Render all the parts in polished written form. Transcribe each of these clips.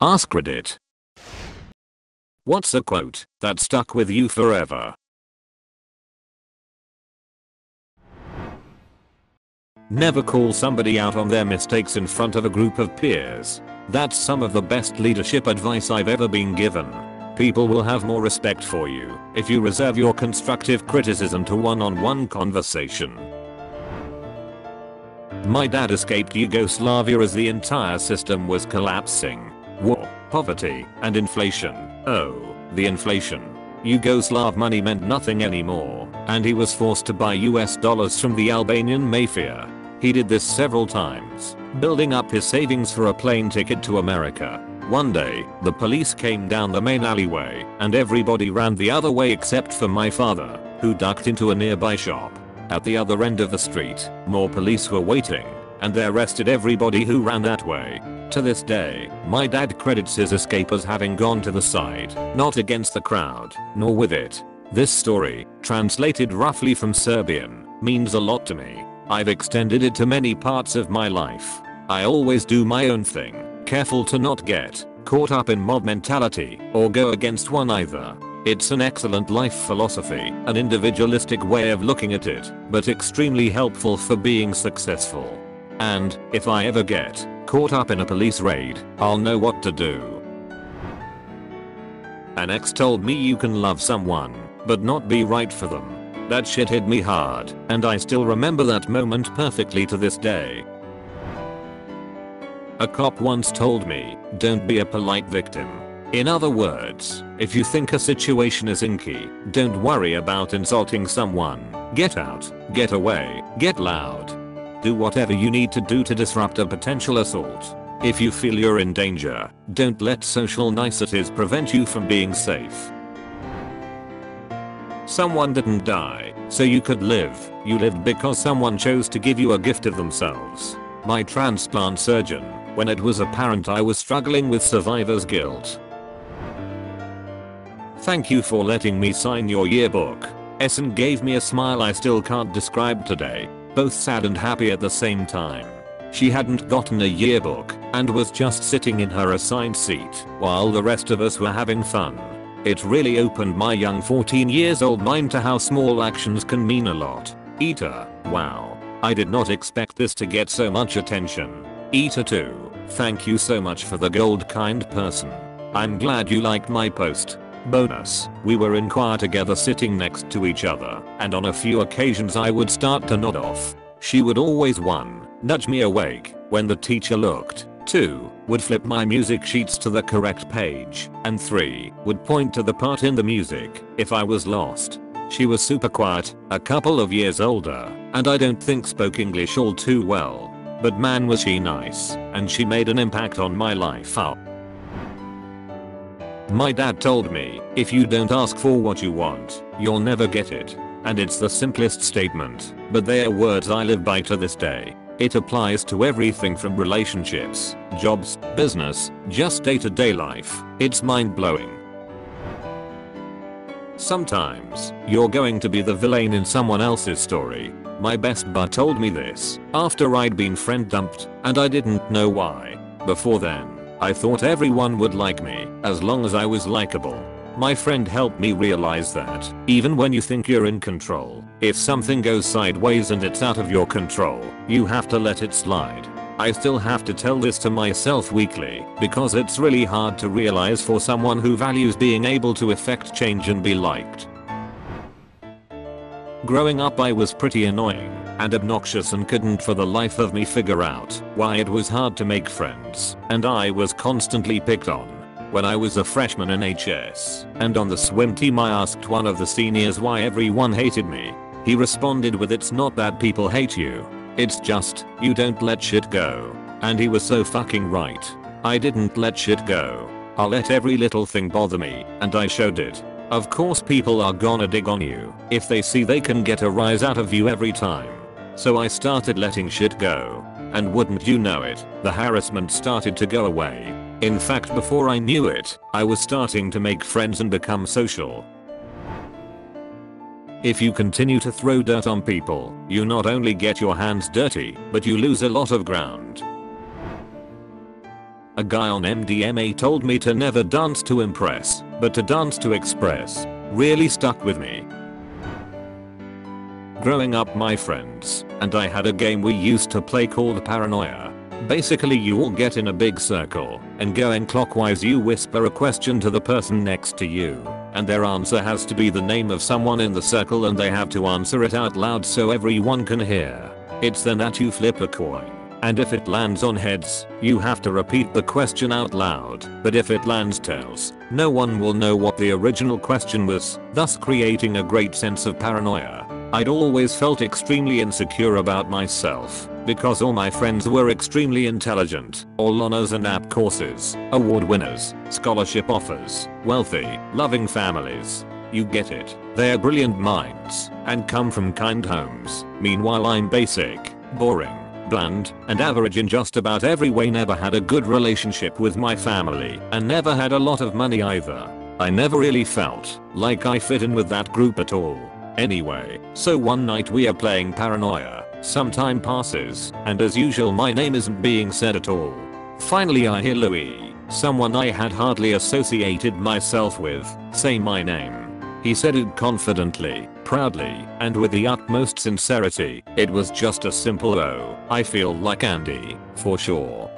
Ask Reddit. What's a quote that stuck with you forever? Never call somebody out on their mistakes in front of a group of peers. That's some of the best leadership advice I've ever been given. People will have more respect for you if you reserve your constructive criticism to one-on-one conversation. My dad escaped Yugoslavia as the entire system was collapsing. War, poverty, and inflation. Oh, the inflation. Yugoslav money meant nothing anymore, and he was forced to buy US dollars from the Albanian mafia. He did this several times, building up his savings for a plane ticket to America. One day, the police came down the main alleyway, and everybody ran the other way except for my father, who ducked into a nearby shop. At the other end of the street, more police were waiting, and they arrested everybody who ran that way. To this day, my dad credits his escape as having gone to the side, not against the crowd, nor with it. This story, translated roughly from Serbian, means a lot to me. I've extended it to many parts of my life. I always do my own thing, careful to not get caught up in mob mentality or go against one either. It's an excellent life philosophy, an individualistic way of looking at it, but extremely helpful for being successful. And, if I ever get caught up in a police raid, I'll know what to do. An ex told me you can love someone, but not be right for them. That shit hit me hard, and I still remember that moment perfectly to this day. A cop once told me, don't be a polite victim. In other words, if you think a situation is inky, don't worry about insulting someone. Get out, get away, get loud. Do whatever you need to do to disrupt a potential assault. If you feel you're in danger, don't let social niceties prevent you from being safe. Someone didn't die, so you could live. You lived because someone chose to give you a gift of themselves. My transplant surgeon, when it was apparent I was struggling with survivor's guilt. Thank you for letting me sign your yearbook. Essen gave me a smile I still can't describe today, both sad and happy at the same time. She hadn't gotten a yearbook and was just sitting in her assigned seat while the rest of us were having fun. It really opened my young 14 years old mind to how small actions can mean a lot. Eater, wow. I did not expect this to get so much attention. Eater 2, thank you so much for the gold kind person. I'm glad you liked my post. Bonus, we were in choir together sitting next to each other, and on a few occasions I would start to nod off. She would always 1. Nudge me awake when the teacher looked, 2. Would flip my music sheets to the correct page, and 3. Would point to the part in the music if I was lost. She was super quiet, a couple of years older, and I don't think spoke English all too well. But man was she nice, and she made an impact on my life. My dad told me, if you don't ask for what you want, you'll never get it. And it's the simplest statement, but they are words I live by to this day. It applies to everything from relationships, jobs, business, just day-to-day life. It's mind-blowing. Sometimes, you're going to be the villain in someone else's story. My best bud told me this after I'd been friend dumped, and I didn't know why. Before then, I thought everyone would like me, as long as I was likable. My friend helped me realize that, even when you think you're in control, if something goes sideways and it's out of your control, you have to let it slide. I still have to tell this to myself weekly, because it's really hard to realize for someone who values being able to effect change and be liked. Growing up I was pretty annoying and obnoxious and couldn't for the life of me figure out why it was hard to make friends, and I was constantly picked on. When I was a freshman in HS and on the swim team I asked one of the seniors why everyone hated me. He responded with, it's not that people hate you, it's just, you don't let shit go. And he was so fucking right. I didn't let shit go. I let every little thing bother me, and I showed it. Of course people are gonna dig on you if they see they can get a rise out of you every time. So I started letting shit go. And wouldn't you know it, the harassment started to go away. In fact, before I knew it, I was starting to make friends and become social. If you continue to throw dirt on people, you not only get your hands dirty, but you lose a lot of ground. A guy on MDMA told me to never dance to impress, but to dance to express. Really stuck with me. Growing up, my friends and I had a game we used to play called Paranoia. Basically, you all get in a big circle, and going clockwise you whisper a question to the person next to you, and their answer has to be the name of someone in the circle and they have to answer it out loud so everyone can hear. It's then that you flip a coin, and if it lands on heads, you have to repeat the question out loud, but if it lands tails, no one will know what the original question was, thus creating a great sense of paranoia. I'd always felt extremely insecure about myself, because all my friends were extremely intelligent, all honors and app courses, award winners, scholarship offers, wealthy, loving families. You get it. They're brilliant minds, and come from kind homes. Meanwhile I'm basic, boring, bland, and average in just about every way. Never had a good relationship with my family, and never had a lot of money either. I never really felt like I fit in with that group at all. Anyway, so one night we are playing Paranoia. Some time passes, and as usual my name isn't being said at all. Finally I hear Louis, someone I had hardly associated myself with, say my name. He said it confidently, proudly, and with the utmost sincerity. It was just a simple "Oh, I feel like Andy," for sure.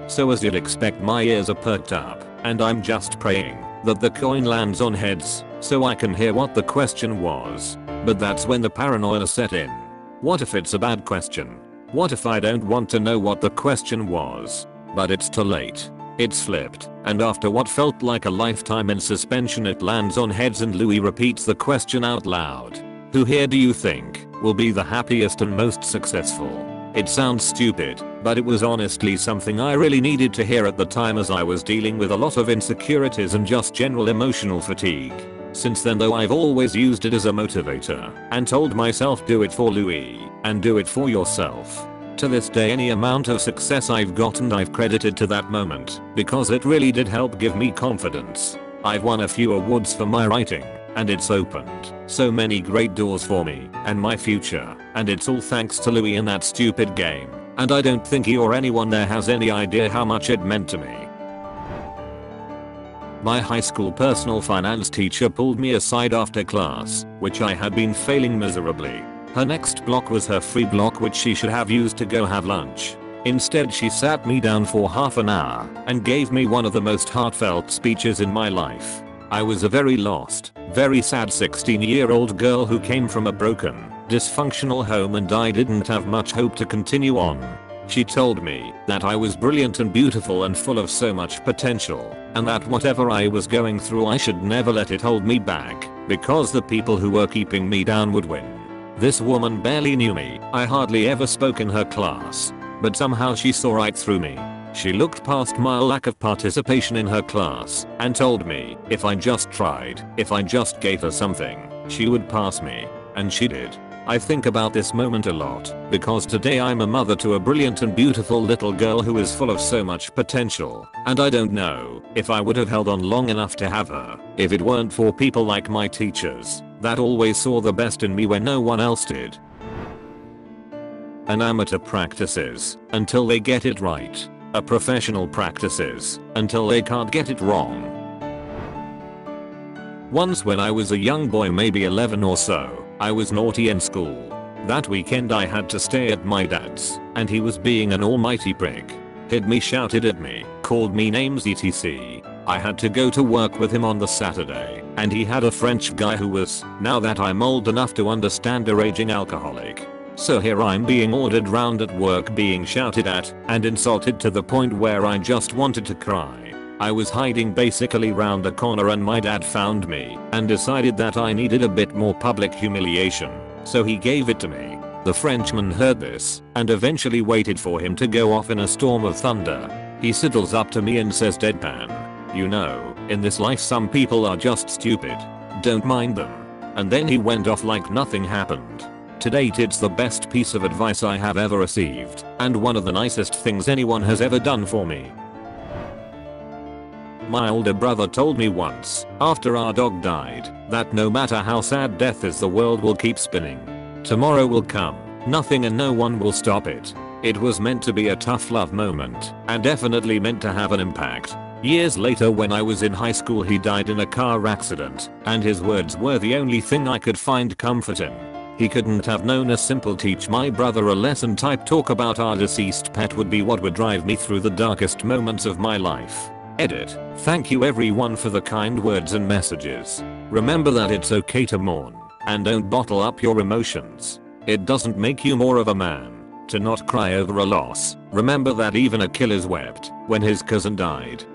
So as you'd expect, my ears are perked up, and I'm just praying that the coin lands on heads so I can hear what the question was. But that's when the paranoia set in. What if it's a bad question? What if I don't want to know what the question was? But it's too late. It's flipped, and after what felt like a lifetime in suspension it lands on heads and Louis repeats the question out loud. Who here do you think will be the happiest and most successful? It sounds stupid, but it was honestly something I really needed to hear at the time, as I was dealing with a lot of insecurities and just general emotional fatigue. Since then though, I've always used it as a motivator and told myself, do it for Louis and do it for yourself. To this day, any amount of success I've gotten I've credited to that moment, because it really did help give me confidence. I've won a few awards for my writing, and it's opened so many great doors for me and my future, and it's all thanks to Louis in that stupid game, and I don't think he or anyone there has any idea how much it meant to me. My high school personal finance teacher pulled me aside after class, which I had been failing miserably. Her next block was her free block, which she should have used to go have lunch. Instead she sat me down for half an hour and gave me one of the most heartfelt speeches in my life. I was a very lost, very sad 16-year-old girl who came from a broken, dysfunctional home, and I didn't have much hope to continue on. She told me that I was brilliant and beautiful and full of so much potential, and that whatever I was going through I should never let it hold me back, because the people who were keeping me down would win. This woman barely knew me. I hardly ever spoke in her class, but somehow she saw right through me. She looked past my lack of participation in her class and told me if I just tried, if I just gave her something, she would pass me. And she did. I think about this moment a lot, because today I'm a mother to a brilliant and beautiful little girl who is full of so much potential, and I don't know if I would have held on long enough to have her if it weren't for people like my teachers that always saw the best in me when no one else did. An amateur practices until they get it right. A professional practices until they can't get it wrong. Once when I was a young boy, maybe 11 or so, I was naughty in school. That weekend I had to stay at my dad's, and he was being an almighty prick. Hit me, shouted at me, called me names etc. I had to go to work with him on the Saturday, and he had a French guy who was, now that I'm old enough to understand, a raging alcoholic. So here I'm being ordered round at work, being shouted at and insulted to the point where I just wanted to cry. I was hiding basically round the corner, and my dad found me and decided that I needed a bit more public humiliation, so he gave it to me. The Frenchman heard this and eventually waited for him to go off in a storm of thunder. He sidles up to me and says deadpan, "You know, in this life some people are just stupid. Don't mind them." And then he went off like nothing happened. To date it's the best piece of advice I have ever received, and one of the nicest things anyone has ever done for me. My older brother told me once, after our dog died, that no matter how sad death is, the world will keep spinning. Tomorrow will come, nothing and no one will stop it. It was meant to be a tough love moment and definitely meant to have an impact. Years later when I was in high school he died in a car accident and his words were the only thing I could find comfort in. He couldn't have known a simple teach my brother a lesson type talk about our deceased pet would be what would drive me through the darkest moments of my life. Edit. Thank you everyone for the kind words and messages. Remember that it's okay to mourn and don't bottle up your emotions. It doesn't make you more of a man to not cry over a loss. Remember that even Achilles wept when his cousin died.